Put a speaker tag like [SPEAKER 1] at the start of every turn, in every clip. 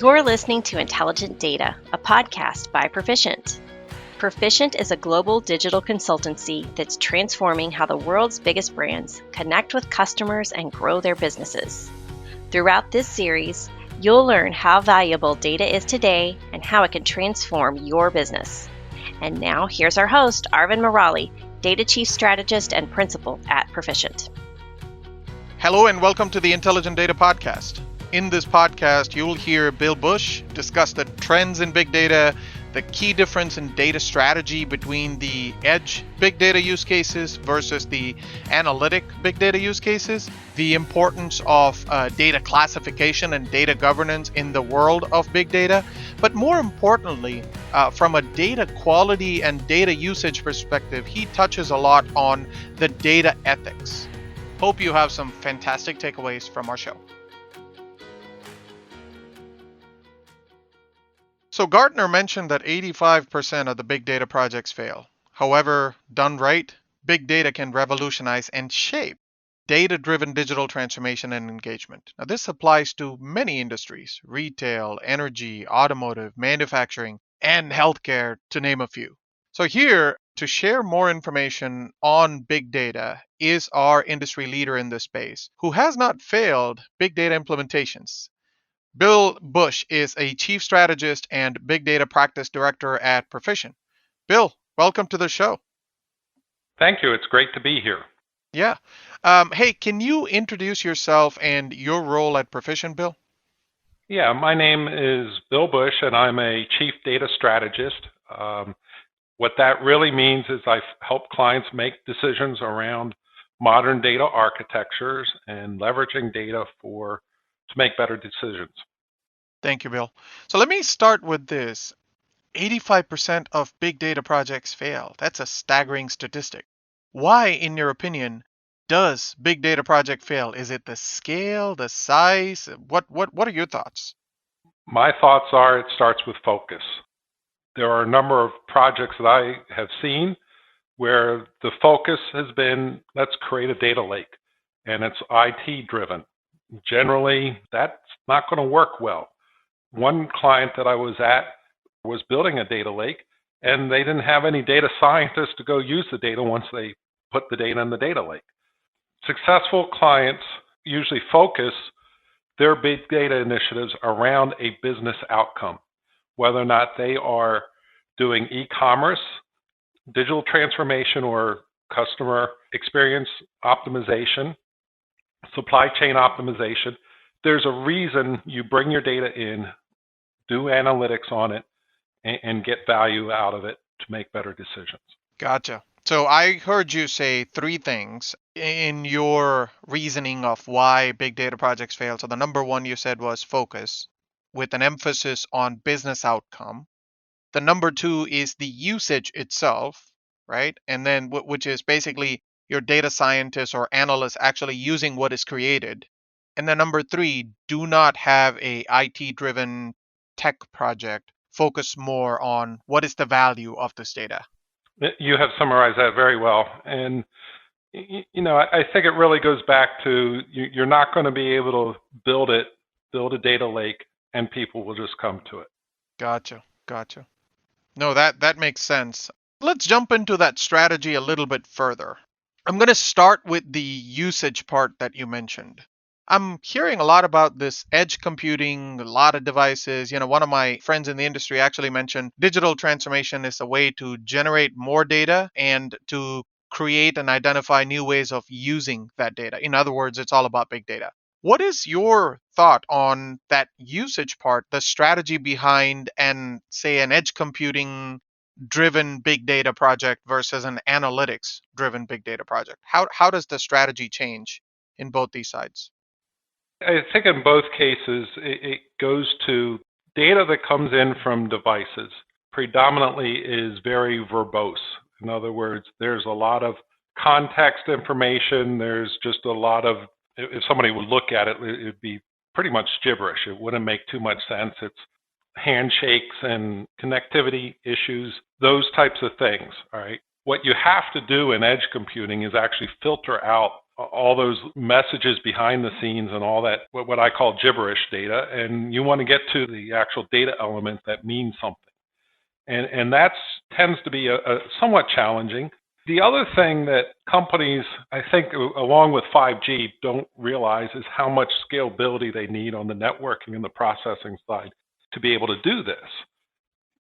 [SPEAKER 1] You're listening to Intelligent Data, a podcast by Perficient. Perficient is a global digital consultancy that's transforming how the world's biggest brands connect with customers and grow their businesses. Throughout this series, you'll learn how valuable data is today and how it can transform your business. And now, here's our host, Arvind Murali, Data Chief Strategist and Principal at Perficient.
[SPEAKER 2] Hello and welcome to the Intelligent Data Podcast. In this podcast, you'll hear Bill Bush discuss the trends in big data, the key difference in data strategy between the edge big data use cases versus the analytic big data use cases, the importance of data classification and data governance in the world of big data, but more importantly, from a data quality and data usage perspective, he touches a lot on the data ethics. Hope you have some fantastic takeaways from our show. So Gartner mentioned that 85% of the big data projects fail. However, done right, big data can revolutionize and shape data-driven digital transformation and engagement. Now, this applies to many industries: retail, energy, automotive, manufacturing, and healthcare, to name a few. So here, to share more information on big data is our industry leader in this space, who has not failed big data implementations. Bill Bush is a Chief Strategist and Big Data Practice Director at Perficient. Bill, welcome to the show.
[SPEAKER 3] Thank you. It's great to be here.
[SPEAKER 2] Yeah. Hey, can you introduce yourself and your role at Perficient, Bill?
[SPEAKER 3] Yeah, my name is Bill Bush, and I'm a Chief Data Strategist. What that really means is I help clients make decisions around modern data architectures and leveraging data to make better decisions.
[SPEAKER 2] Thank you, Bill. So let me start with this. 85% of big data projects fail. That's a staggering statistic. Why, in your opinion, does big data project fail? Is it the scale, the size? What are your thoughts?
[SPEAKER 3] My thoughts are it starts with focus. There are a number of projects that I have seen where the focus has been, let's create a data lake, and it's IT driven. Generally, that's not going to work well. One client that I was at was building a data lake, and they didn't have any data scientists to go use the data once they put the data in the data lake. Successful clients usually focus their big data initiatives around a business outcome, whether or not they are doing e-commerce, digital transformation, or customer experience optimization, supply chain optimization. There's a reason you bring your data in, do analytics on it, and get value out of it to make better decisions.
[SPEAKER 2] Gotcha. So I heard you say three things in your reasoning of why big data projects fail. So the number one you said was focus, with an emphasis on business outcome. The number two is the usage itself, right? And then which is basically your data scientists or analysts actually using what is created. And then number three, do not have a IT-driven tech project. Focus more on what is the value of this data.
[SPEAKER 3] You have summarized that very well. And, I think it really goes back to you're not going to be able to build a data lake, and people will just come to it.
[SPEAKER 2] Gotcha. No, that makes sense. Let's jump into that strategy a little bit further. I'm going to start with the usage part that you mentioned. I'm hearing a lot about this edge computing, a lot of devices. One of my friends in the industry actually mentioned digital transformation is a way to generate more data and to create and identify new ways of using that data. In other words, it's all about big data. What is your thought on that usage part, the strategy behind an edge computing driven big data project versus an analytics driven big data project? How does the strategy change in both these sides?
[SPEAKER 3] I think in both cases, it goes to data that comes in from devices predominantly is very verbose. In other words, there's a lot of context information. There's just a lot of, if somebody would look at it, it'd be pretty much gibberish. It wouldn't make too much sense. It's handshakes and connectivity issues, those types of things, all right? What you have to do in edge computing is actually filter out all those messages behind the scenes and all that, what I call gibberish data, and you want to get to the actual data element that means something. And that tends to be a somewhat challenging. The other thing that companies, I think, along with 5G, don't realize is how much scalability they need on the networking and the processing side to be able to do this.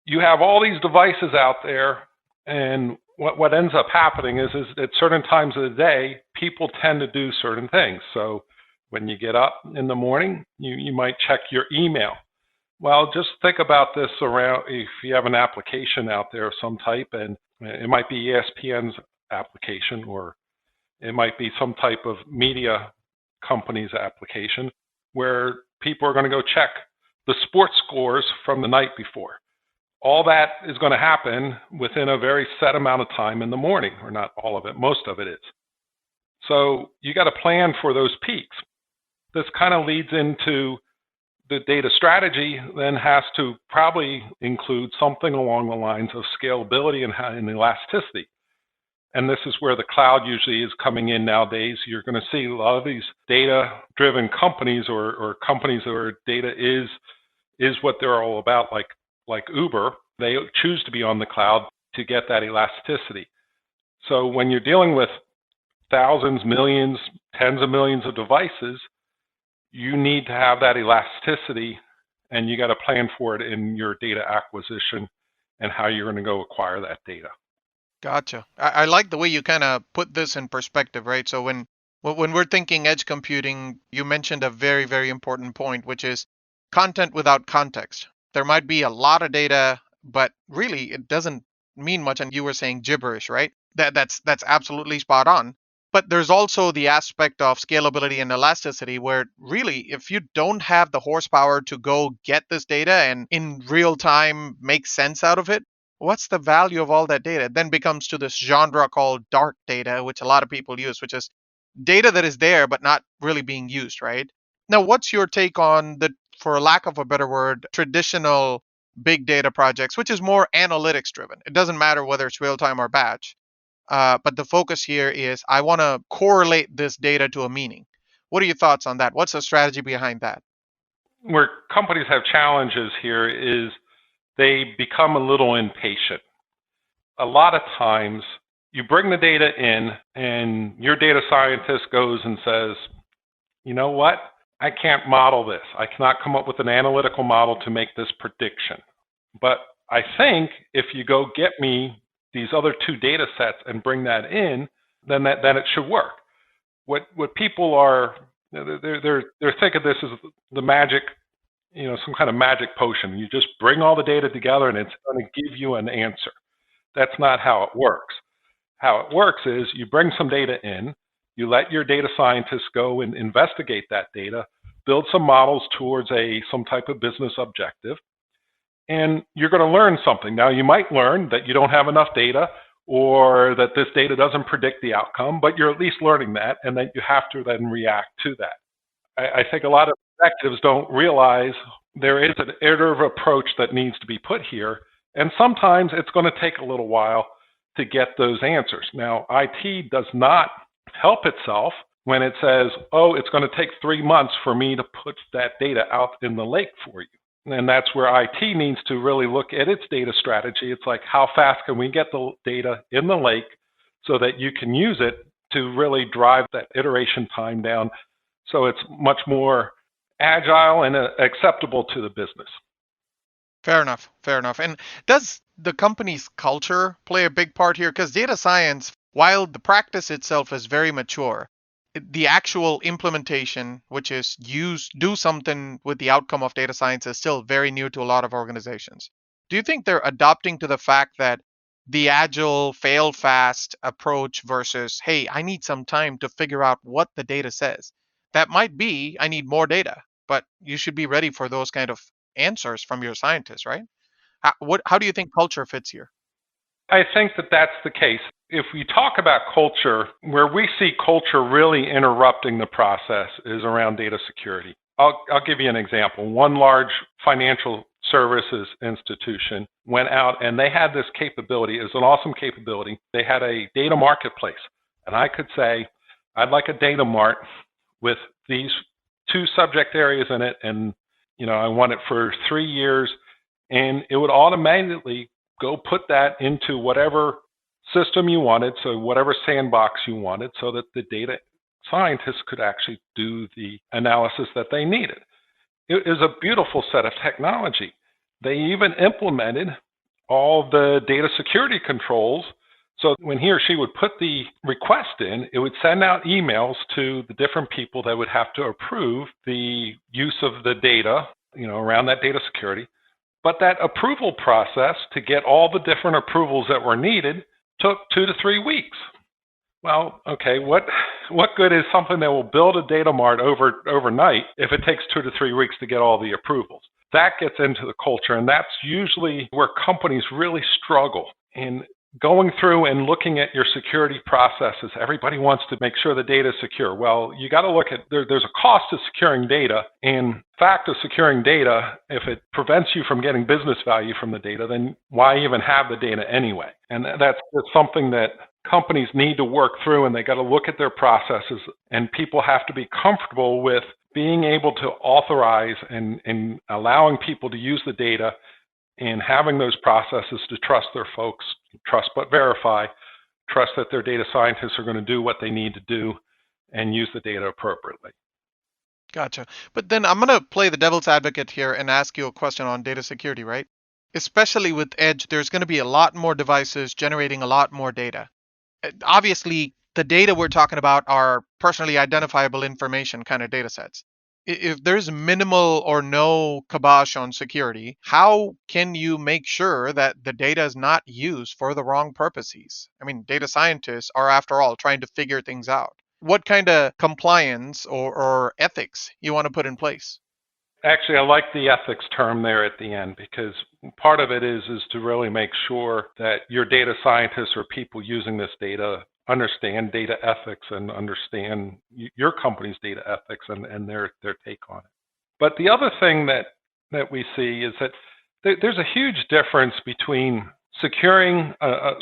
[SPEAKER 3] You have all these devices out there, and what ends up happening is at certain times of the day, people tend to do certain things. So when you get up in the morning, you might check your email. Well, just think about this around if you have an application out there of some type, and it might be ESPN's application, or it might be some type of media company's application where people are going to go check the sports scores from the night before. All that is going to happen within a very set amount of time in the morning, or not all of it, most of it is. So you got to plan for those peaks. This kind of leads into the data strategy then has to probably include something along the lines of scalability and elasticity. And this is where the cloud usually is coming in nowadays. You're going to see a lot of these data-driven companies or companies where data is what they're all about, like Uber. They choose to be on the cloud to get that elasticity. So when you're dealing with thousands, millions, tens of millions of devices, you need to have that elasticity, and you got to plan for it in your data acquisition and how you're going to go acquire that data.
[SPEAKER 2] Gotcha. I like the way you kind of put this in perspective, right? So when we're thinking edge computing, you mentioned a very, very important point, which is content without context. There might be a lot of data, but really it doesn't mean much. And you were saying gibberish, right? That's absolutely spot on. But there's also the aspect of scalability and elasticity where really, if you don't have the horsepower to go get this data and in real time make sense out of it, what's the value of all that data? It then becomes to this genre called dark data, which a lot of people use, which is data that is there but not really being used, right? Now, what's your take on the, for lack of a better word, traditional big data projects, which is more analytics driven? It doesn't matter whether it's real time or batch. But the focus here is I want to correlate this data to a meaning. What are your thoughts on that? What's the strategy behind that?
[SPEAKER 3] Where companies have challenges here is they become a little impatient. A lot of times you bring the data in and your data scientist goes and says, you know what? I can't model this. I cannot come up with an analytical model to make this prediction. But I think if you go get me these other two data sets and bring that in, then it should work. What people are, they're thinking this is the magic, some kind of magic potion. You just bring all the data together and it's going to give you an answer. That's not how it works. How it works is you bring some data in, you let your data scientists go and investigate that data, build some models towards some type of business objective, and you're going to learn something. Now, you might learn that you don't have enough data or that this data doesn't predict the outcome, but you're at least learning that, and that you have to then react to that. I think a lot of executives don't realize there is an iterative approach that needs to be put here, and sometimes it's going to take a little while to get those answers. Now, IT does not help itself when it says, oh, it's going to take 3 months for me to put that data out in the lake for you. And that's where IT needs to really look at its data strategy. It's like, how fast can we get the data in the lake so that you can use it to really drive that iteration time down so it's much more agile and acceptable to the business.
[SPEAKER 2] Fair enough. Fair enough. And does the company's culture play a big part here? Because data science, while the practice itself is very mature, the actual implementation, which is do something with the outcome of data science, is still very new to a lot of organizations. Do you think they're adopting to the fact that the agile fail fast approach versus, hey, I need some time to figure out what the data says? That might be, I need more data, but you should be ready for those kind of answers from your scientists, right? How do you think culture fits here?
[SPEAKER 3] I think that that's the case. If we talk about culture, where we see culture really interrupting the process is around data security. I'll give you an example. One large financial services institution went out and they had this capability. It was an awesome capability. They had a data marketplace. And I could say, I'd like a data mart with these 2 subject areas in it, and I want it for 3 years, and it would automatically go put that into whatever system you wanted, so whatever sandbox you wanted, so that the data scientists could actually do the analysis that they needed. It is a beautiful set of technology. They even implemented all the data security controls. So when he or she would put the request in, it would send out emails to the different people that would have to approve the use of the data, around that data security. But that approval process to get all the different approvals that were needed took 2 to 3 weeks. Well, okay, what good is something that will build a data mart overnight if it takes 2 to 3 weeks to get all the approvals? That gets into the culture, and that's usually where companies really struggle in going through and looking at your security processes. Everybody wants to make sure the data is secure. Well, you got to look at, there's a cost to securing data, and fact of securing data, if it prevents you from getting business value from the data, then why even have the data anyway? And that's something that companies need to work through, and they got to look at their processes, and people have to be comfortable with being able to authorize and allowing people to use the data, and having those processes to trust their folks, trust but verify, trust that their data scientists are going to do what they need to do and use the data appropriately.
[SPEAKER 2] Gotcha. But then I'm going to play the devil's advocate here and ask you a question on data security, right? Especially with Edge, there's going to be a lot more devices generating a lot more data. Obviously, the data we're talking about are personally identifiable information kind of data sets. If there's minimal or no kibosh on security, how can you make sure that the data is not used for the wrong purposes? I mean, data scientists are, after all, trying to figure things out. What kind of compliance or ethics you want to put in place?
[SPEAKER 3] Actually, I like the ethics term there at the end, because part of it is to really make sure that your data scientists or people using this data understand data ethics and understand your company's data ethics and their take on it. But the other thing that we see is that there's a huge difference between securing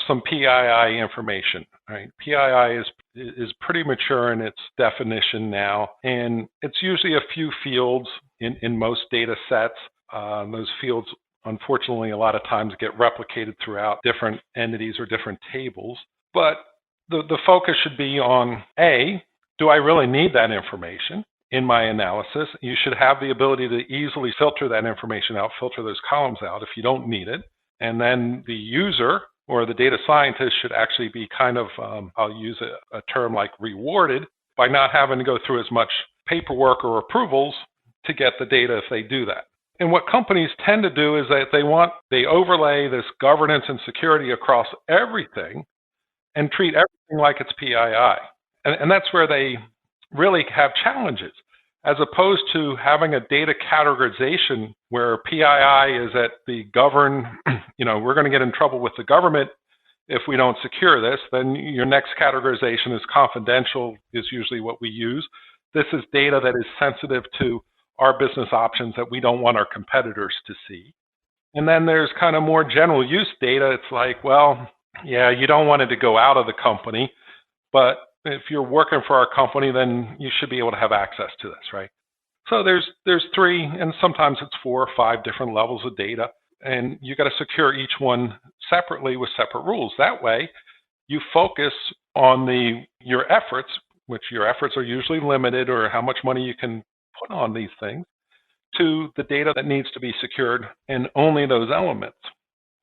[SPEAKER 3] some PII information. Right? PII is pretty mature in its definition now, and it's usually a few fields in most data sets. Those fields, unfortunately, a lot of times get replicated throughout different entities or different tables. But the focus should be on, A, do I really need that information in my analysis? You should have the ability to easily filter that information out, filter those columns out if you don't need it. And then the user or the data scientist should actually be kind of, I'll use a term like rewarded by not having to go through as much paperwork or approvals to get the data if they do that. And what companies tend to do is that they overlay this governance and security across everything and treat everything like it's PII. And that's where they really have challenges, as opposed to having a data categorization where PII is at the govern, we're going to get in trouble with the government if we don't secure this. Then your next categorization is confidential, is usually what we use. This is data that is sensitive to our business options that we don't want our competitors to see. And then there's kind of more general use data. It's like, well, yeah, you don't want it to go out of the company, but if you're working for our company, then you should be able to have access to this, right? So there's 3, and sometimes it's 4 or 5 different levels of data, and you got to secure each one separately with separate rules. That way, you focus on your efforts, which your efforts are usually limited, or how much money you can put on these things, to the data that needs to be secured, and only those elements.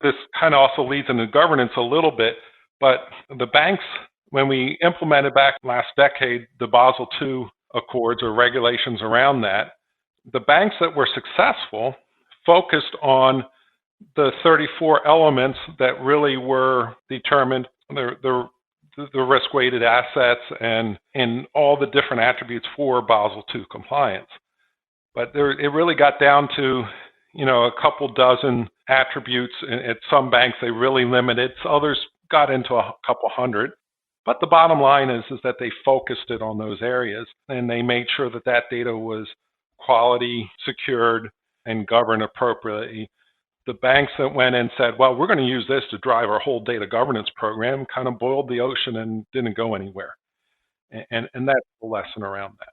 [SPEAKER 3] This kind of also leads into governance a little bit, but the banks, when we implemented back last decade the Basel II Accords or regulations around that, the banks that were successful focused on the 34 elements that really were determined, the risk-weighted assets and all the different attributes for Basel II compliance. But it really got down to a couple dozen attributes. At some banks, they really limited. Others got into a couple hundred. But the bottom line is that they focused it on those areas, and they made sure that data was quality, secured, and governed appropriately. The banks that went and said, well, we're going to use this to drive our whole data governance program, kind of boiled the ocean and didn't go anywhere. And that's the lesson around that.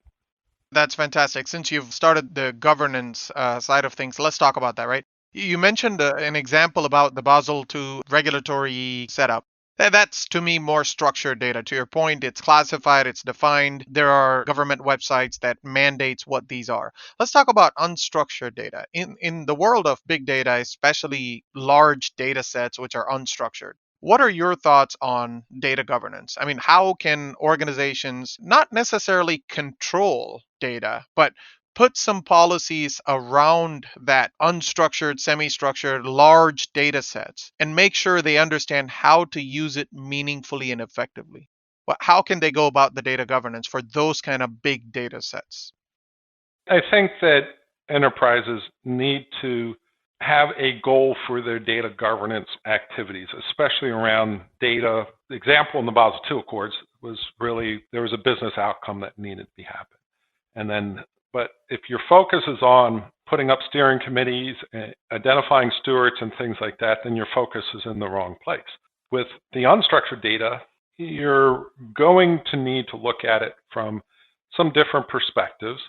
[SPEAKER 2] That's fantastic. Since you've started the governance side of things, let's talk about that, right? You mentioned an example about the Basel II regulatory setup. That's to me more structured data. To your point, it's classified, it's defined. There are government websites that mandates what these are. Let's talk about unstructured data. In the world of big data, especially large data sets which are unstructured, what are your thoughts on data governance? I mean, how can organizations not necessarily control data, but put some policies around that unstructured, semi structured, large data sets and make sure they understand how to use it meaningfully and effectively? How can they go about the data governance for those kind of big data sets?
[SPEAKER 3] I think that enterprises need to have a goal for their data governance activities, especially around data. The example in the Basel II Accords was really there was a business outcome that needed to be happen. And then, but if your focus is on putting up steering committees, identifying stewards and things like that, then your focus is in the wrong place. With the unstructured data, you're going to need to look at it from some different perspectives.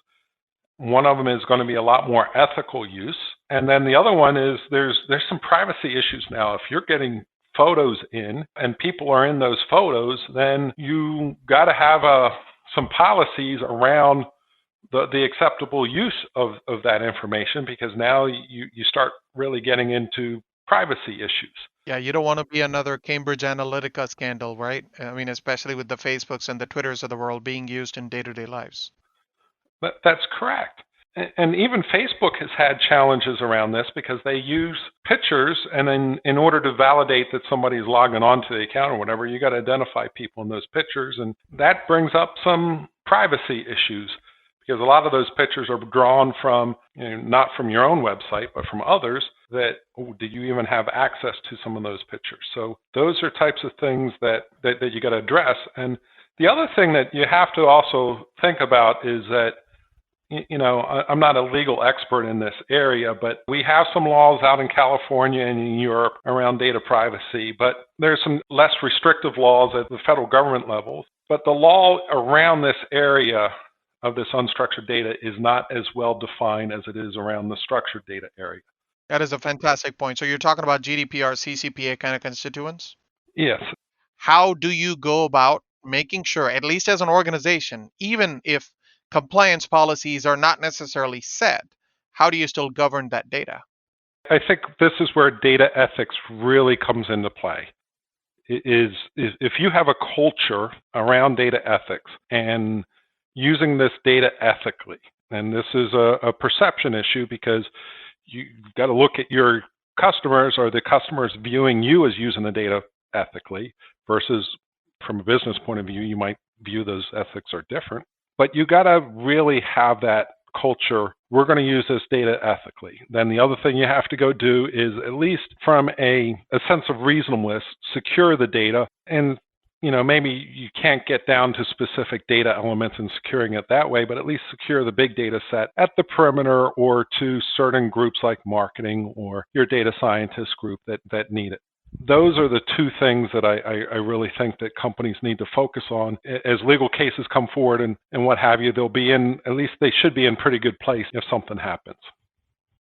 [SPEAKER 3] One of them is going to be a lot more ethical use. And then the other one is there's some privacy issues now. If you're getting photos in and people are in those photos, then you got to have some policies around the acceptable use of that information, because now you start really getting into privacy issues.
[SPEAKER 2] Yeah, you don't want to be another Cambridge Analytica scandal, right? I mean, especially with the Facebooks and the Twitters of the world being used in day-to-day lives.
[SPEAKER 3] That's correct. And even Facebook has had challenges around this because they use pictures, and then in order to validate that somebody's logging onto the account or whatever, you got to identify people in those pictures, and that brings up some privacy issues because a lot of those pictures are drawn from, not from your own website, but from others that, do you even have access to some of those pictures? So those are types of things that you got to address. And the other thing that you have to also think about is that, I'm not a legal expert in this area, but we have some laws out in California and in Europe around data privacy, but there's some less restrictive laws at the federal government level. But the law around this area of this unstructured data is not as well defined as it is around the structured data area.
[SPEAKER 2] That is a fantastic point. So you're talking about GDPR, CCPA kind of constituents?
[SPEAKER 3] Yes.
[SPEAKER 2] How do you go about making sure, at least as an organization, even if compliance policies are not necessarily set, how do you still govern that data?
[SPEAKER 3] I think this is where data ethics really comes into play. Is if you have a culture around data ethics and using this data ethically, and this is a perception issue because you've got to look at your customers. Are the customers viewing you as using the data ethically versus from a business point of view, you might view those ethics are different. But you got to really have that culture. We're going to use this data ethically. Then the other thing you have to go do is, at least from a sense of reasonableness, secure the data. And maybe you can't get down to specific data elements and securing it that way, but at least secure the big data set at the perimeter or to certain groups like marketing or your data scientist group that need it. Those are the two things that I really think that companies need to focus on. As legal cases come forward and what have you, they'll be in, at least they should be in pretty good place if something happens.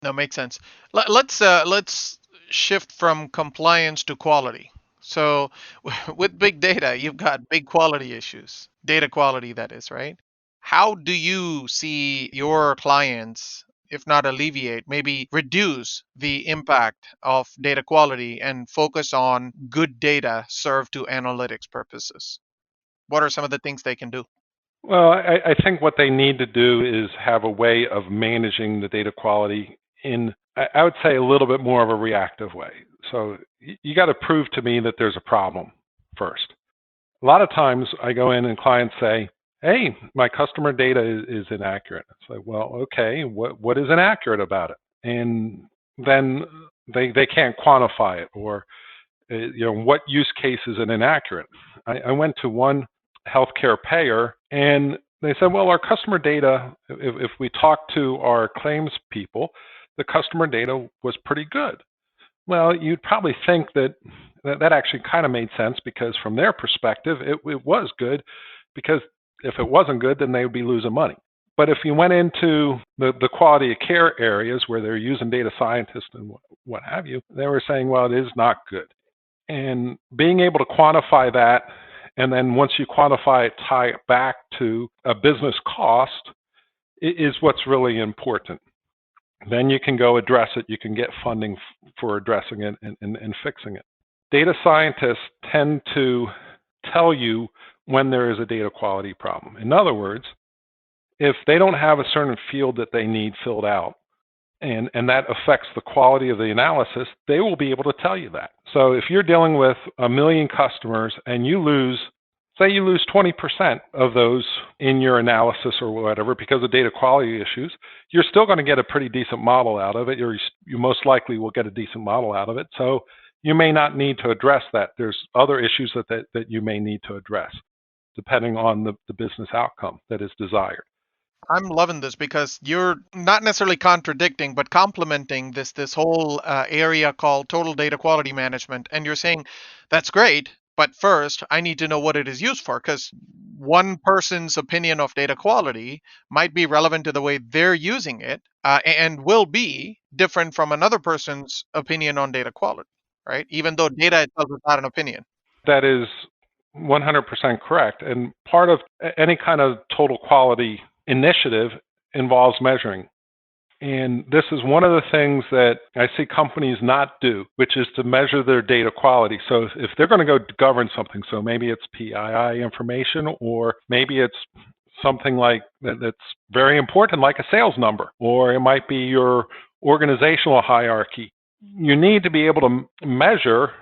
[SPEAKER 2] No, makes sense. Let's shift from compliance to quality. So with big data, you've got big quality issues, data quality, that is, right? How do you see your clients, if not alleviate, maybe reduce the impact of data quality and focus on good data served to analytics purposes? What are some of the things they can do?
[SPEAKER 3] Well, I think what they need to do is have a way of managing the data quality in, I would say, a little bit more of a reactive way. So you got to prove to me that there's a problem first. A lot of times I go in and clients say, hey, my customer data is inaccurate. It's like, well, okay, what is inaccurate about it? And then they can't quantify it, or what use case is it inaccurate? I went to one healthcare payer and they said, well, our customer data, if we talk to our claims people, the customer data was pretty good. Well, you'd probably think that actually kind of made sense, because from their perspective, it was good, because If it wasn't good, then they would be losing money. But if you went into the quality of care areas where they're using data scientists and what have you, they were saying, well, it is not good. And being able to quantify that, and then once you quantify it, tie it back to a business cost is what's really important. Then you can go address it. You can get funding for addressing it and fixing it. Data scientists tend to tell you when there is a data quality problem. In other words, if they don't have a certain field that they need filled out, and that affects the quality of the analysis, they will be able to tell you that. So if you're dealing with 1 million customers and you lose, say you lose 20% of those in your analysis or whatever because of data quality issues, you're still going to get a pretty decent model out of it. You most likely will get a decent model out of it. So you may not need to address that. There's other issues that you may need to address, depending on the business outcome that is desired.
[SPEAKER 2] I'm loving this because you're not necessarily contradicting, but complementing this whole area called total data quality management. And you're saying that's great, but first I need to know what it is used for, because one person's opinion of data quality might be relevant to the way they're using it, and will be different from another person's opinion on data quality, right? Even though data itself is not an opinion.
[SPEAKER 3] That is 100% correct. And part of any kind of total quality initiative involves measuring. And this is one of the things that I see companies not do, which is to measure their data quality. So if they're going to go govern something, so maybe it's PII information, or maybe it's something like that's very important, like a sales number, or it might be your organizational hierarchy. You need to be able to measure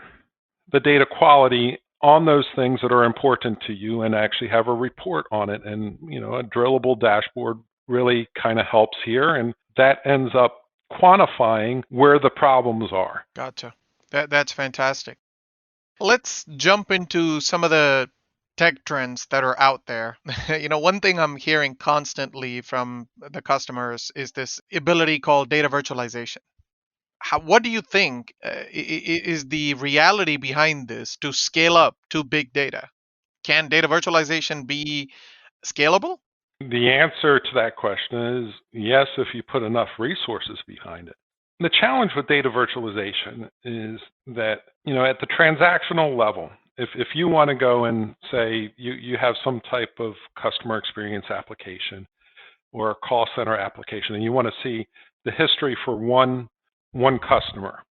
[SPEAKER 3] the data quality on those things that are important to you and actually have a report on it. And, a drillable dashboard really kind of helps here. And that ends up quantifying where the problems are.
[SPEAKER 2] Gotcha. That's fantastic. Let's jump into some of the tech trends that are out there. One thing I'm hearing constantly from the customers is this ability called data virtualization. What do you think is the reality behind this to scale up to big data? Can data virtualization be scalable?
[SPEAKER 3] The answer to that question is yes, if you put enough resources behind it. The challenge with data virtualization is that, at the transactional level, if you want to go and say you have some type of customer experience application or a call center application, and you want to see the history for one customer,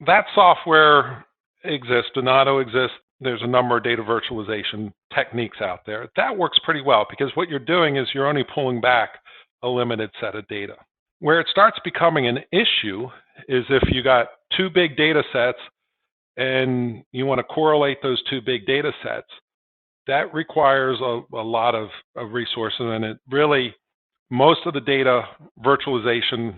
[SPEAKER 3] that software exists. Donato exists. There's a number of data virtualization techniques out there. That works pretty well because what you're doing is you're only pulling back a limited set of data. Where it starts becoming an issue is if you got two big data sets and you want to correlate those two big data sets. That requires a lot of resources, and it really, most of the data virtualization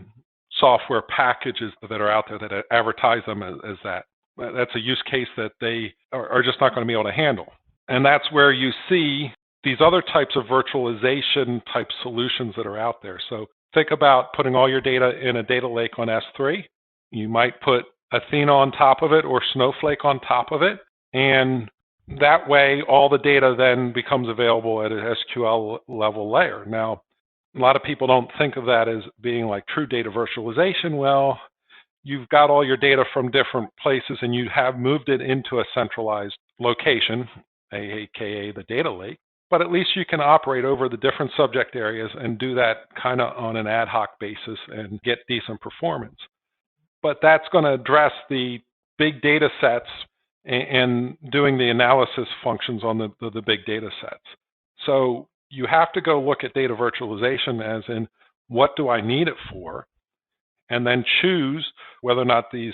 [SPEAKER 3] software packages that are out there that advertise them as that. That's a use case that they are just not going to be able to handle. And that's where you see these other types of virtualization type solutions that are out there. So think about putting all your data in a data lake on S3. You might put Athena on top of it or Snowflake on top of it. And that way, all the data then becomes available at an SQL level layer. Now, a lot of people don't think of that as being like true data virtualization. Well, you've got all your data from different places and you have moved it into a centralized location, aka the data lake, but at least you can operate over the different subject areas and do that kind of on an ad hoc basis and get decent performance. But that's going to address the big data sets and doing the analysis functions on the big data sets. So you have to go look at data virtualization as in, what do I need it for? And then choose whether or not these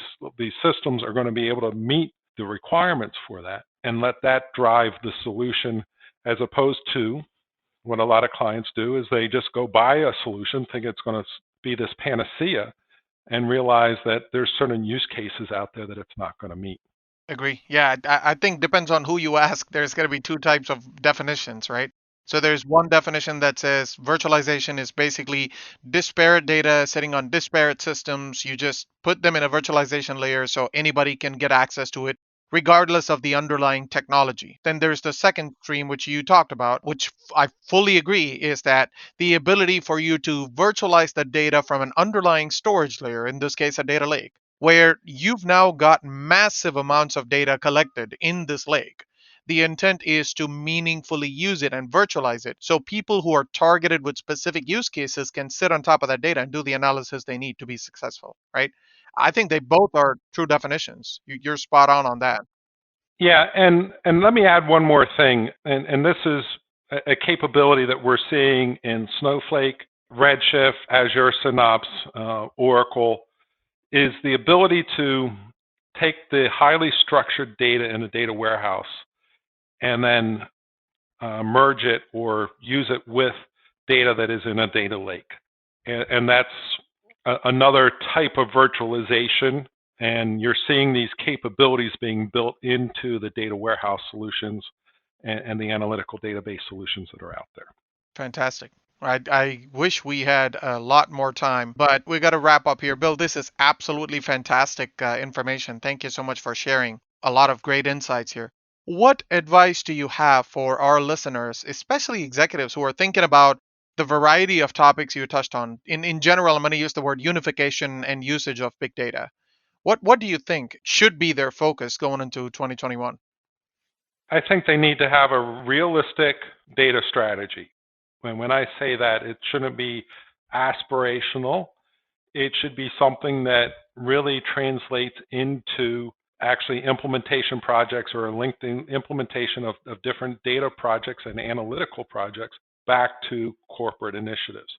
[SPEAKER 3] systems are going to be able to meet the requirements for that, and let that drive the solution, as opposed to what a lot of clients do is they just go buy a solution, think it's going to be this panacea, and realize that there's certain use cases out there that it's not going to meet.
[SPEAKER 2] Agree. Yeah, I think depends on who you ask. There's going to be two types of definitions, right? So there's one definition that says virtualization is basically disparate data sitting on disparate systems. You just put them in a virtualization layer so anybody can get access to it. regardless of the underlying technology. Then there's the second stream, which you talked about, which I fully agree is that the ability for you to virtualize the data from an underlying storage layer, in this case, a data lake, where you've now got massive amounts of data collected in this lake. The intent is to meaningfully use it and virtualize it so people who are targeted with specific use cases can sit on top of that data and do the analysis they need to be successful, right? I think they both are true definitions. You're spot on that.
[SPEAKER 3] Yeah, and let me add one more thing, and this is a capability that we're seeing in Snowflake, Redshift, Azure Synapse, Oracle, is the ability to take the highly structured data in a data warehouse and then merge it or use it with data that is in a data lake. And that's another type of virtualization, and you're seeing these capabilities being built into the data warehouse solutions and the analytical database solutions that are out there.
[SPEAKER 2] Fantastic. I wish we had a lot more time, but we got to wrap up here. Bill, this is absolutely fantastic information. Thank you so much for sharing a lot of great insights here. What advice do you have for our listeners, especially executives who are thinking about the variety of topics you touched on? In general, I'm going to use the word unification and usage of big data. What do you think should be their focus going into 2021?
[SPEAKER 3] I think they need to have a realistic data strategy. When I say that, it shouldn't be aspirational. It should be something that really translates into actually implementation projects or a linked implementation of different data projects and analytical projects back to corporate initiatives.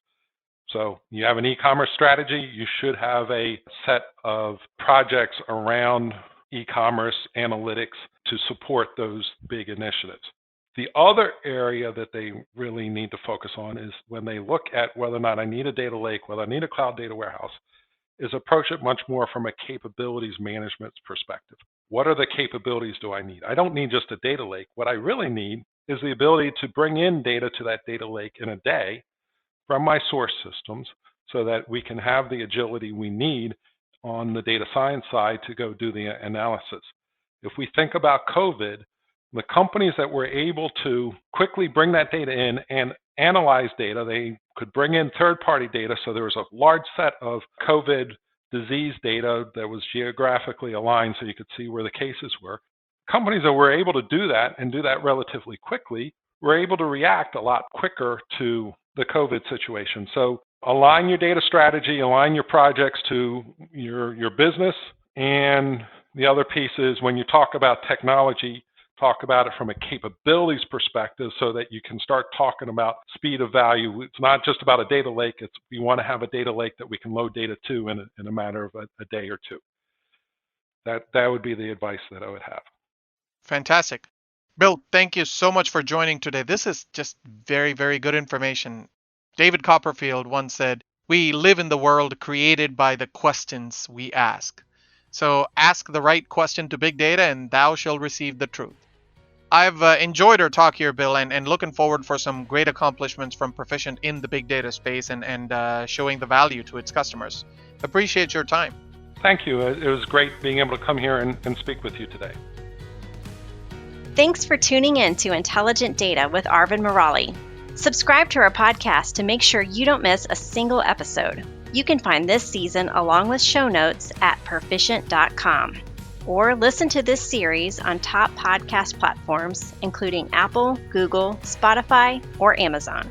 [SPEAKER 3] So you have an e-commerce strategy, you should have a set of projects around e-commerce analytics to support those big initiatives. The other area that they really need to focus on is when they look at whether or not I need a data lake, whether I need a cloud data warehouse, is approach it much more from a capabilities management perspective. What are the capabilities do I need? I don't need just a data lake. What I really need is the ability to bring in data to that data lake in a day from my source systems so that we can have the agility we need on the data science side to go do the analysis. If we think about COVID, the companies that were able to quickly bring that data in and analyze data, they could bring in third-party data, so there was a large set of COVID disease data that was geographically aligned so you could see where the cases were. Companies that were able to do that and do that relatively quickly were able to react a lot quicker to the COVID situation. So align your data strategy, align your projects to your business, and the other piece is when you talk about technology, talk about it from a capabilities perspective so that you can start talking about speed of value. It's not just about a data lake. It's we want to have a data lake that we can load data to in a matter of a day or two. That would be the advice that I would have.
[SPEAKER 2] Fantastic. Bill, thank you so much for joining today. This is just very, very good information. David Copperfield once said, "We live in the world created by the questions we ask." So ask the right question to big data and thou shalt receive the truth. I've enjoyed our talk here, Bill, and looking forward for some great accomplishments from Perficient in the big data space and showing the value to its customers. Appreciate your time.
[SPEAKER 3] Thank you. It was great being able to come here and speak with you today.
[SPEAKER 1] Thanks for tuning in to Intelligent Data with Arvind Murali. Subscribe to our podcast to make sure you don't miss a single episode. You can find this season along with show notes at perficient.com. Or listen to this series on top podcast platforms, including Apple, Google, Spotify, or Amazon.